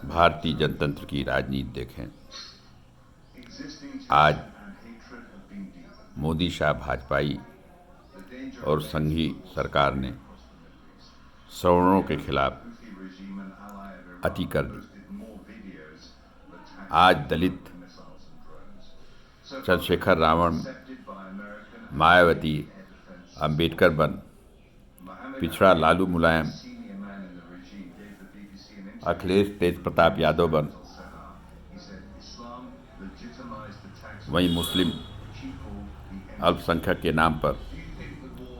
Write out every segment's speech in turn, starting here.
भारतीय जनतंत्र की राजनीति देखें। आज मोदी शाह भाजपाई और संघी सरकार ने सवर्णों के खिलाफ अति कर दी। आज दलित, चंद्रशेखर रावण, मायावती, अंबेडकर बन, पिछड़ा लालू मुलायम, अखिलेश तेज प्रताप यादव बन, वहीं मुस्लिम अल्पसंख्यक के नाम पर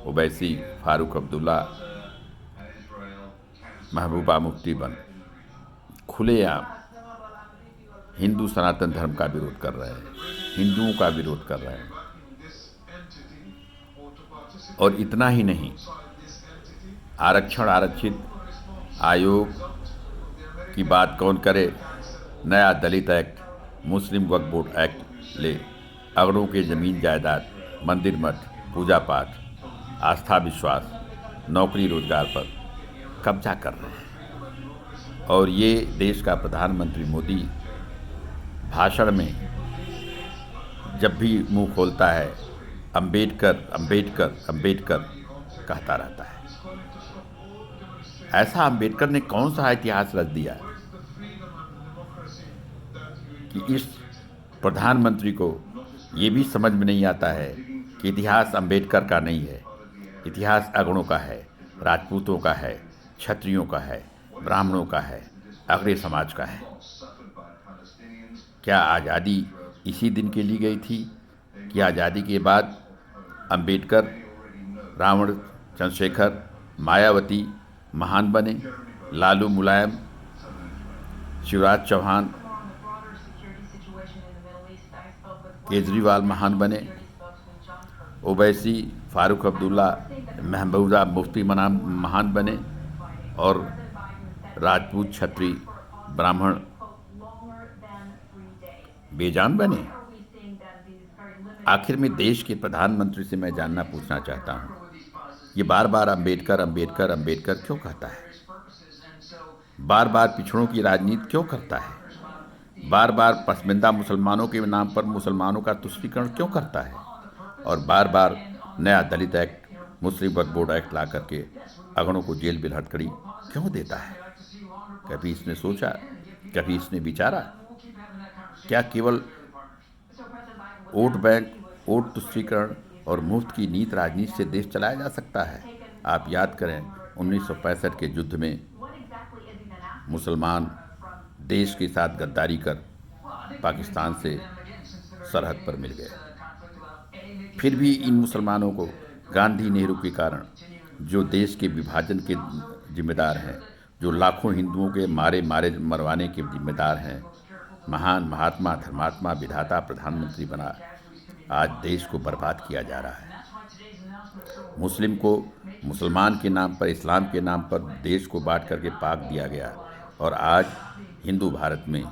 ओवैसी, फारूक अब्दुल्ला, महबूबा मुफ्ती बन खुलेआम हिंदू सनातन धर्म का विरोध कर रहे हैं, हिंदुओं का विरोध कर रहे हैं। और इतना ही नहीं, आरक्षण आरक्षित आयोग की बात कौन करे, नया दलित एक्ट, मुस्लिम वक्फ बोर्ड एक्ट ले अगड़ों के ज़मीन जायदाद, मंदिर मठ, पूजा पाठ, आस्था विश्वास, नौकरी रोजगार पर कब्जा कर रहे हैं। और ये देश का प्रधानमंत्री मोदी भाषण में जब भी मुंह खोलता है अंबेडकर अंबेडकर अंबेडकर कहता रहता है। ऐसा अंबेडकर ने कौन सा इतिहास रच दिया कि इस प्रधानमंत्री को ये भी समझ में नहीं आता है कि इतिहास अंबेडकर का नहीं है, इतिहास अगड़ों का है, राजपूतों का है, क्षत्रियों का है, ब्राह्मणों का है, अगड़े समाज का है। क्या आज़ादी इसी दिन के लिए गई थी कि आज़ादी के बाद अंबेडकर, रावण, चंद्रशेखर, मायावती महान बने, लालू मुलायम, शिवराज चौहान, केजरीवाल महान बने, ओवैसी, फारूक अब्दुल्ला, महबूबा मुफ्ती महान बने और राजपूत, क्षत्रिय, ब्राह्मण बेजान बने। आखिर में देश के प्रधानमंत्री से मैं जानना पूछना चाहता हूँ, ये बार बार अंबेडकर अंबेडकर अंबेडकर क्यों कहता है? बार बार पिछड़ों की राजनीति क्यों करता है? बार बार पसमानदा मुसलमानों के नाम पर मुसलमानों का तुष्टीकरण क्यों करता है? और बार बार नया दलित एक्ट, मुस्लिम वक्फ बोर्ड एक्ट ला करके अगड़ों को जेल बिल हथकड़ी क्यों देता है? कभी इसने सोचा, कभी इसने विचारा? क्या केवल वोट बैंक, वोट तुष्टीकरण और मुफ्त की नीत राजनीति से देश चलाया जा सकता है? आप याद करें 1965 के युद्ध में मुसलमान देश के साथ गद्दारी कर पाकिस्तान से सरहद पर मिल गए। फिर भी इन मुसलमानों को गांधी नेहरू के कारण, जो देश के विभाजन के जिम्मेदार हैं, जो लाखों हिंदुओं के मरवाने के जिम्मेदार हैं, महान महात्मा, धर्मात्मा, विधाता प्रधानमंत्री बना, आज देश को बर्बाद किया जा रहा है। मुस्लिम को मुसलमान के नाम पर, इस्लाम के नाम पर देश को बांट करके पाक दिया गया और आज हिंदू भारत में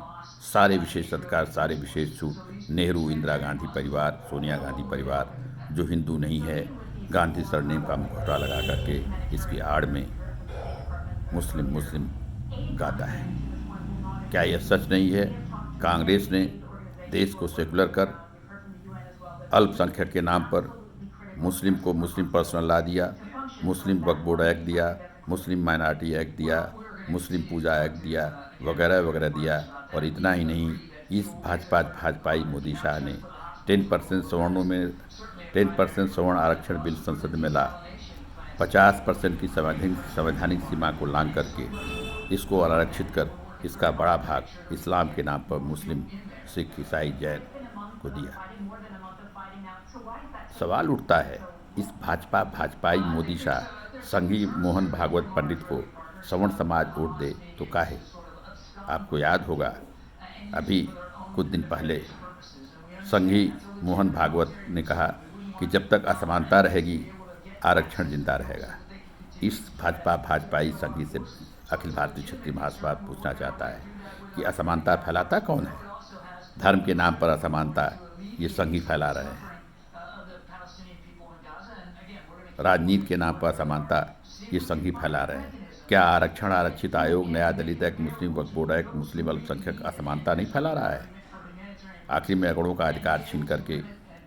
सारे विशेष अधिकार, सारे विशेष छूट नेहरू, इंदिरा गांधी परिवार, सोनिया गांधी परिवार, जो हिंदू नहीं है, गांधी सरनेम का मुखौटा लगा करके इसकी आड़ में मुस्लिम मुस्लिम गाता है। क्या यह सच नहीं है? कांग्रेस ने देश को सेकुलर कर अल्पसंख्यक के नाम पर मुस्लिम को मुस्लिम पर्सनल लॉ दिया, मुस्लिम वक्फ बोर्ड एक्ट दिया, मुस्लिम माइनॉरिटी एक्ट दिया, मुस्लिम पूजा एक्ट दिया, वगैरह वगैरह दिया। और इतना ही नहीं, इस भाजपाई मोदी शाह ने 10% सवर्णों में 10% सवर्ण आरक्षण बिल संसद में ला, 50% की संवैधानिक सीमा को लांघ करके इसको अनारक्षित कर इसका बड़ा भाग इस्लाम के नाम पर मुस्लिम, सिख, ईसाई, जैन को दिया। सवाल उठता है, इस भाजपाई मोदी शाह संघी मोहन भागवत पंडित को सवर्ण समाज वोट दे तो काहे? आपको याद होगा अभी कुछ दिन पहले संघी मोहन भागवत ने कहा कि जब तक असमानता रहेगी आरक्षण जिंदा रहेगा। इस भाजपाई संघी से अखिल भारतीय क्षत्रिय महासभा पूछना चाहता है कि असमानता फैलाता कौन है? धर्म के नाम पर असमानता ये संघी फैला रहे हैं, राजनीति के नाम पर असमानता ये संघी फैला रहे हैं। क्या आरक्षण, आरक्षित आयोग, नया दलित एक्ट, मुस्लिम वक्फ बोर्ड एक्ट मुस्लिम अल्पसंख्यक असमानता नहीं फैला रहा है? आखिर में अगड़ों का अधिकार छीन करके,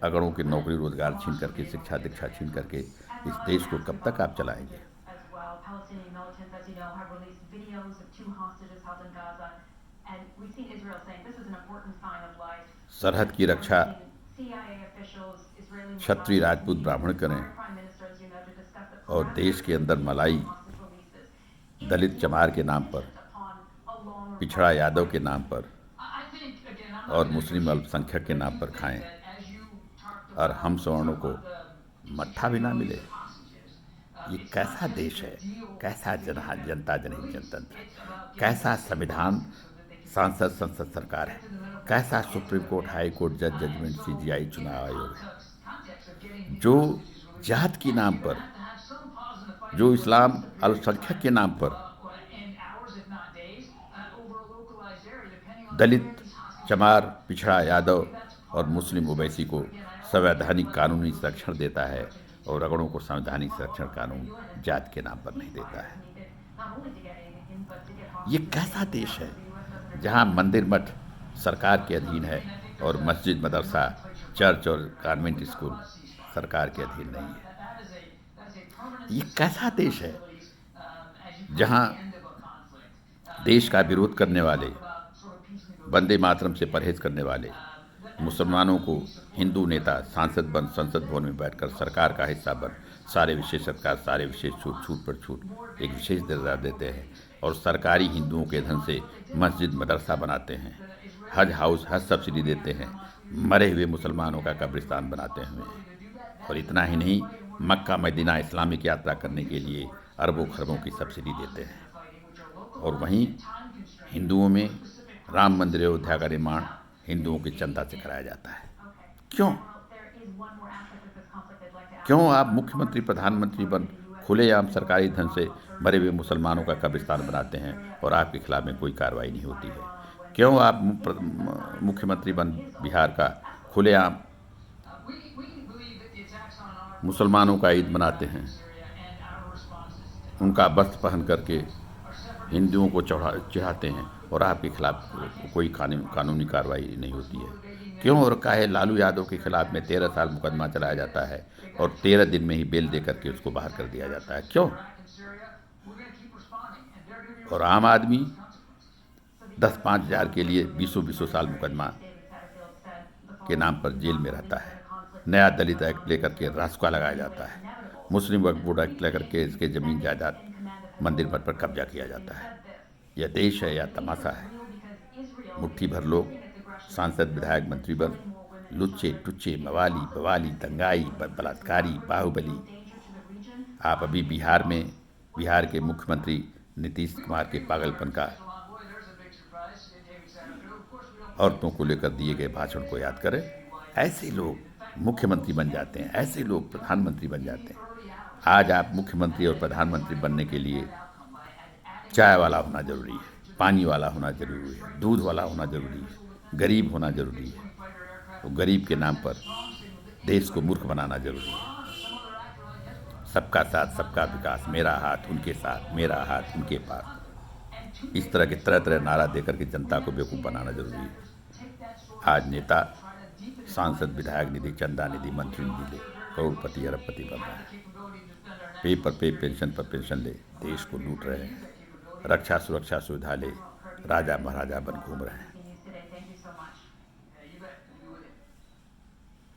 अगड़ों की नौकरी रोजगार छीन करके, शिक्षा दीक्षा छीन करके इस देश को कब तक आप चलाएंगे? सरहद की रक्षा क्षत्रिय राजपूत ब्राह्मण करें और देश के अंदर मलाई दलित चमार के नाम पर, पिछड़ा यादव के नाम पर और मुस्लिम अल्पसंख्यक के नाम पर खाएं, और हम सवर्णों को मट्ठा भी ना मिले। ये कैसा देश है? कैसा जनता जनहित जनतंत्र? कैसा संविधान, सांसद संसद सरकार है? कैसा supreme court, high court, judgement, CJI, चुनाव आयोग है? जो जात के नाम पर, जो इस्लाम अल्पसंख्यक के नाम पर दलित, चमार, पिछड़ा, यादव और मुस्लिम ओवैसी को संवैधानिक कानूनी संरक्षण देता है और अगड़ों को संवैधानिक संरक्षण कानून जात के नाम पर नहीं देता है। ये कैसा देश है जहां मंदिर मठ सरकार के अधीन है और मस्जिद, मदरसा, चर्च और कॉन्वेंट स्कूल सरकार के अधीन नहीं है? ये कैसा देश है जहां देश का विरोध करने वाले, वंदे मातरम से परहेज करने वाले मुसलमानों को हिंदू नेता सांसद बन, संसद भवन में बैठकर सरकार का हिस्सा बन, सारे विशेष सत्कार, सारे विशेष छूट, छूट पर छूट, एक विशेष दर्जा देते हैं और सरकारी हिंदुओं के धन से मस्जिद, मदरसा बनाते हैं, हज हाउस, हज सब्सिडी देते हैं, मरे हुए मुसलमानों का कब्रिस्तान बनाते हैं। और इतना ही नहीं, मक्का मदीना इस्लामिक यात्रा करने के लिए अरबों खरबों की सब्सिडी देते हैं। और वहीं हिंदुओं में राम मंदिर अयोध्या का निर्माण हिंदुओं के चंदा से कराया जाता है। क्यों? क्यों आप मुख्यमंत्री, प्रधानमंत्री बन खुलेआम सरकारी धन से मरे हुए मुसलमानों का कब्रिस्तान बनाते हैं और आपके खिलाफ में कोई कार्रवाई नहीं होती है? क्यों आप मुख्यमंत्री बन बिहार का खुलेआम मुसलमानों का ईद मनाते हैं, उनका वस्त्र पहन करके हिंदुओं को चढ़ाते हैं और आपके खिलाफ कोई कानूनी कार्रवाई नहीं होती है? क्यों? और काहे लालू यादव के खिलाफ में 13 साल मुकदमा चलाया जाता है और 13 दिन में ही बेल दे करके उसको बाहर कर दिया जाता है? क्यों? और आम आदमी 10-5 हज़ार के लिए 20 साल मुकदमा के नाम पर जेल में रहता है। नया दलित एक्ट लेकर के रासुका लगाया जाता है, मुस्लिम वक्फ बोर्ड एक्ट लेकर के इसके जमीन जायदाद, मंदिर पर कब्जा किया जाता है। यह देश है या तमाशा है? मुट्ठी भर लोग सांसद, विधायक, मंत्री बन लुच्चे, टुच्चे, मवाली, बवाली, दंगाई, बलात्कारी, बाहुबली। आप अभी बिहार के मुख्यमंत्री नीतीश कुमार के पागलपन का, औरतों को लेकर दिए गए भाषण को याद करें। ऐसे लोग मुख्यमंत्री बन जाते हैं, ऐसे लोग प्रधानमंत्री बन जाते हैं। आज आप मुख्यमंत्री और प्रधानमंत्री बनने के लिए चाय वाला होना जरूरी है, पानी वाला होना जरूरी है, दूध वाला होना जरूरी है, गरीब होना जरूरी है। तो गरीब के नाम पर देश को मूर्ख बनाना जरूरी है। सबका साथ, सबका विकास, मेरा हाथ उनके साथ, मेरा हाथ उनके पास, इस तरह के तरह नारा देकर के जनता को बेवकूफ़ बनाना जरूरी है। आज नेता सांसद, विधायक निधि, चंदा निधि, मंत्री निधि ले करोड़पति, अरबपति बन रहा है। पे पर पे, पेंशन पर पेंशन ले देश को लूट रहे हैं। रक्षा सुरक्षा सुविधा ले राजा महाराजा बन घूम रहे हैं।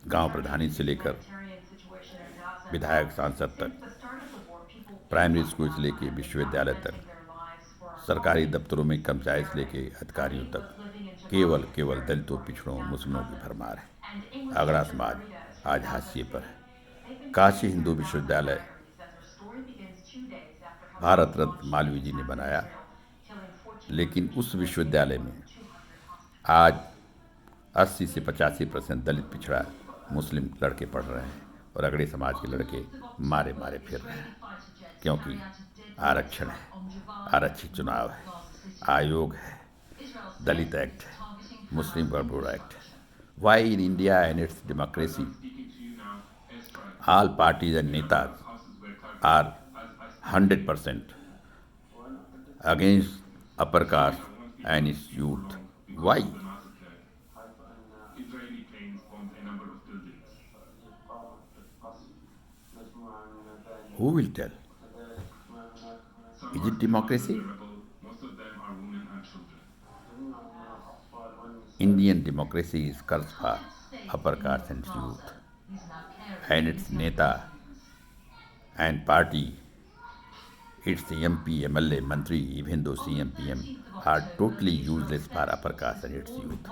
गांव प्रधानी से लेकर विधायक, सांसद तक, प्राइमरी स्कूल से लेकर विश्वविद्यालय तक, सरकारी दफ्तरों में कर्मचारी से लेकर अधिकारियों तक केवल दलितों, पिछड़ों, मुस्लिमों की भरमार है। आगरा समाज आज हाशिए पर है। काशी हिंदू विश्वविद्यालय भारत रत्न मालवीय जी ने बनाया, लेकिन उस विश्वविद्यालय में आज 80 से 85% दलित, पिछड़ा, मुस्लिम लड़के पढ़ रहे हैं और अगड़े समाज के लड़के मारे फिर रहे हैं। क्योंकि आरक्षण है, आरक्षित चुनाव है, आयोग है, दलित एक्ट है, मुस्लिम वक्फ बोर्ड एक्ट है। Why in India and its democracy all parties and netas are 100% against upper caste and its youth. Why? After the massacre, Israeli planes bombed a number of buildings. Who will tell? Some Is are it still under the democracy? rubble, most of them are women and children. Indian democracy is cursed for upper caste and its youth, and its Neta and party, its MP, MLA, Mantri, even though CM, PM, are totally useless for upper caste and its youth.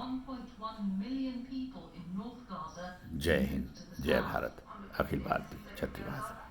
जय हिंद, जय भारत, अखिल भारतीय क्षत्रिय भाषा।